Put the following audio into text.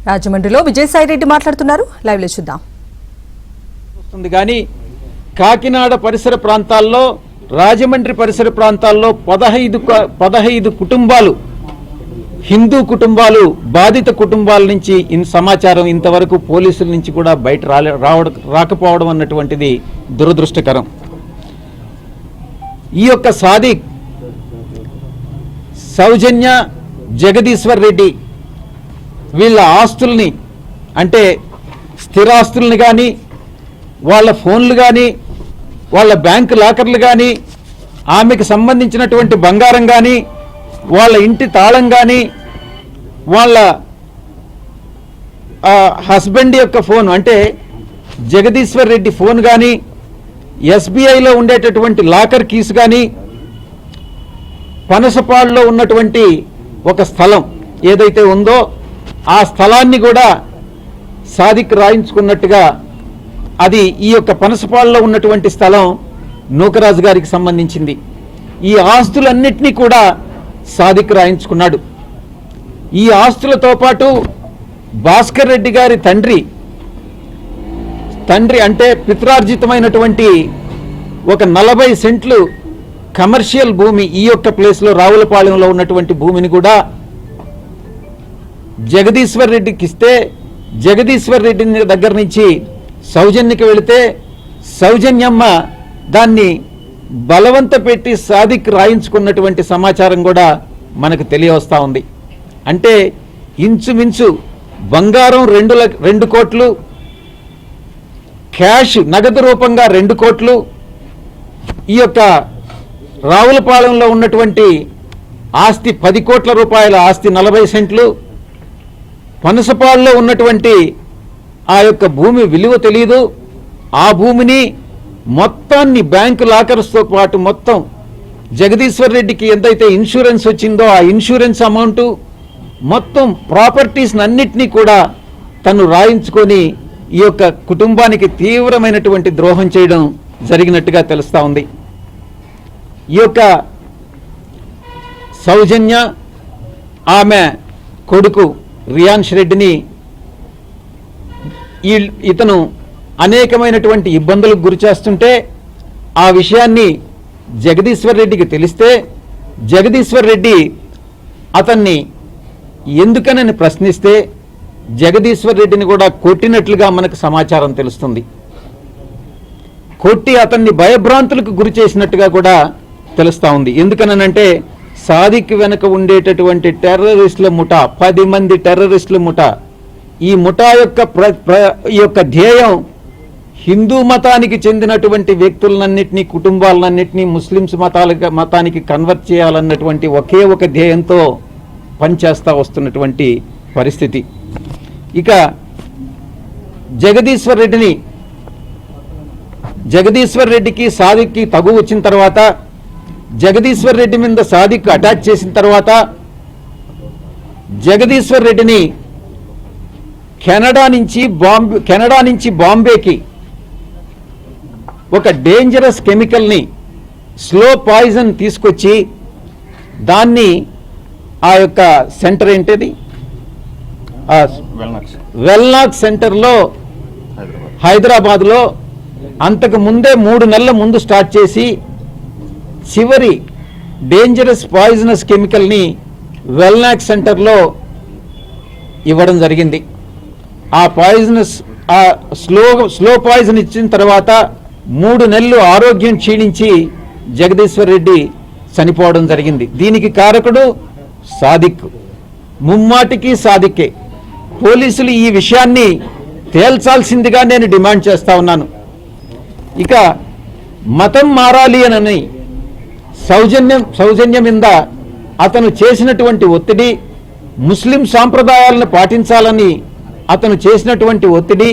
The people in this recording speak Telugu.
రాజమండ్రిలో విజయసాయి రెడ్డి మాట్లాడుతున్నారు. లైవ్ లో చూద్దాం. కానీ కాకినాడ పరిసర ప్రాంతాల్లో, రాజమండ్రి పరిసర ప్రాంతాల్లో 15 కుటుంబాలు, హిందూ కుటుంబాలు, బాధిత కుటుంబాల నుంచి సమాచారం ఇంతవరకు పోలీసుల నుంచి కూడా బయట రాకపోవడం అన్నటువంటిది దురదృష్టకరం. ఈ యొక్క సాదిక్, సౌజన్య, జగదీశ్వర్ రెడ్డి వీళ్ళ ఆస్తుల్ని, అంటే స్థిరాస్తుల్ని కానీ, వాళ్ళ ఫోన్లు కానీ, వాళ్ళ బ్యాంకు లాకర్లు కానీ, ఆమెకు సంబంధించినటువంటి బంగారం కానీ, వాళ్ళ ఇంటి తాళం కానీ, వాళ్ళ హస్బెండ్ యొక్క ఫోన్ అంటే జగదీశ్వర్ రెడ్డి ఫోన్ కానీ, ఎస్బీఐలో ఉండేటటువంటి లాకర్ కీస్ కానీ, పనసపాడులో ఉన్నటువంటి ఒక స్థలం ఏదైతే ఉందో ఆ స్థలాన్ని కూడా సాదిక్ రాయించుకున్నట్టుగా, అది ఈ యొక్క పనసపాడులో ఉన్నటువంటి స్థలం నూకరాజు గారికి సంబంధించింది. ఈ ఆస్తులన్నింటినీ కూడా సాదిక్ రాయించుకున్నాడు. ఈ ఆస్తులతో పాటు భాస్కర్ రెడ్డి గారి తండ్రి అంటే పిత్రార్జితమైనటువంటి ఒక 40 సెంట్లు కమర్షియల్ భూమి, ఈ యొక్క ప్లేస్లో రావులపాలెంలో ఉన్నటువంటి భూమిని కూడా జగదీశ్వర్ రెడ్డికి ఇస్తే, జగదీశ్వర్ రెడ్డి దగ్గర నుంచి సౌజన్యకి వెళితే సౌజన్యమ్మ దాన్ని బలవంత పెట్టి సాదిక్ రాయించుకున్నటువంటి సమాచారం కూడా మనకు తెలియవస్తా ఉంది. అంటే ఇంచుమించు బంగారం 2 కోట్లు, క్యాష్ నగదు రూపంగా 2 కోట్లు, ఈ యొక్క రావులపాలెంలో ఉన్నటువంటి ఆస్తి 10 కోట్ల రూపాయల ఆస్తి 40 సెంట్లు, పనసపాడులో ఉన్నటువంటి ఆ యొక్క భూమి విలువ తెలియదు. ఆ భూమిని మొత్తాన్ని బ్యాంకు లాకర్స్తో పాటు మొత్తం జగదీశ్వర్ రెడ్డికి ఎంతైతే ఇన్సూరెన్స్ వచ్చిందో ఆ ఇన్సూరెన్స్ అమౌంట్ మొత్తం ప్రాపర్టీస్ అన్నిటినీ కూడా తను రాయించుకొని ఈ యొక్క కుటుంబానికి తీవ్రమైనటువంటి ద్రోహం చేయడం జరిగినట్టుగా తెలుస్తూ ఉంది. ఈ యొక్క సౌజన్య, ఆమె కొడుకు రియాన్స్ రెడ్డిని ఇతను అనేకమైనటువంటి ఇబ్బందులకు గురి చేస్తుంటే, ఆ విషయాన్ని జగదీశ్వర్ రెడ్డికి తెలిస్తే జగదీశ్వర్ రెడ్డి అతన్ని ఎందుకనని ప్రశ్నిస్తే జగదీశ్వర్ రెడ్డిని కూడా కొట్టినట్లుగా మనకు సమాచారం తెలుస్తుంది. కొట్టి అతన్ని భయభ్రాంతులకు గురి చేసినట్టుగా కూడా తెలుస్తూ ఉంది. ఎందుకనంటే సాదిక్ వెనుక ఉండేటటువంటి టెర్రరిస్టుల ముఠా, 10 మంది టెర్రరిస్టుల ముఠా, ఈ ముఠా యొక్క ధ్యేయం హిందూ మతానికి చెందినటువంటి వ్యక్తులన్నింటినీ, కుటుంబాలన్నింటినీ ముస్లిమ్స్ మతానికి కన్వర్ట్ చేయాలన్నటువంటి ఒకే ఒక ధ్యేయంతో పనిచేస్తూ వస్తున్నటువంటి పరిస్థితి. ఇక జగదీశ్వర్ రెడ్డికి సాదిక్కి తగు వచ్చిన తర్వాత, జగదీశ్వర్ రెడ్డి మీద సాదిక్ అటాక్ చేసిన తర్వాత జగదీశ్వర్ రెడ్డిని కెనడా నుంచి బాంబేకి ఒక డేంజరస్ కెమికల్ని, స్లో పాయిజన్ తీసుకొచ్చి దాన్ని ఆ యొక్క సెంటర్ ఏంటిది వెల్నాక్ సెంటర్లో హైదరాబాద్లో అంతకు ముందే 3 నెలల ముందు స్టార్ట్ చేసి చివరి డేంజరస్ పాయిజనస్ కెమికల్ని వెల్నాక్ సెంటర్లో ఇవ్వడం జరిగింది. ఆ పాయిజనస్ స్లో పాయిజన్ ఇచ్చిన తర్వాత 3 నెలలు ఆరోగ్యం క్షీణించి జగదీశ్వర్ రెడ్డి చనిపోవడం జరిగింది. దీనికి కారకుడు సాదిక్, ముమ్మాటికి సాదిక్కే. పోలీసులు ఈ విషయాన్ని తేల్చాల్సిందిగా నేను డిమాండ్ చేస్తా ఉన్నాను. ఇక మతం మారాలి అని సౌజన్య మీద అతను చేసినటువంటి ఒత్తిడి, ముస్లిం సాంప్రదాయాలను పాటించాలని అతను చేసినటువంటి ఒత్తిడి,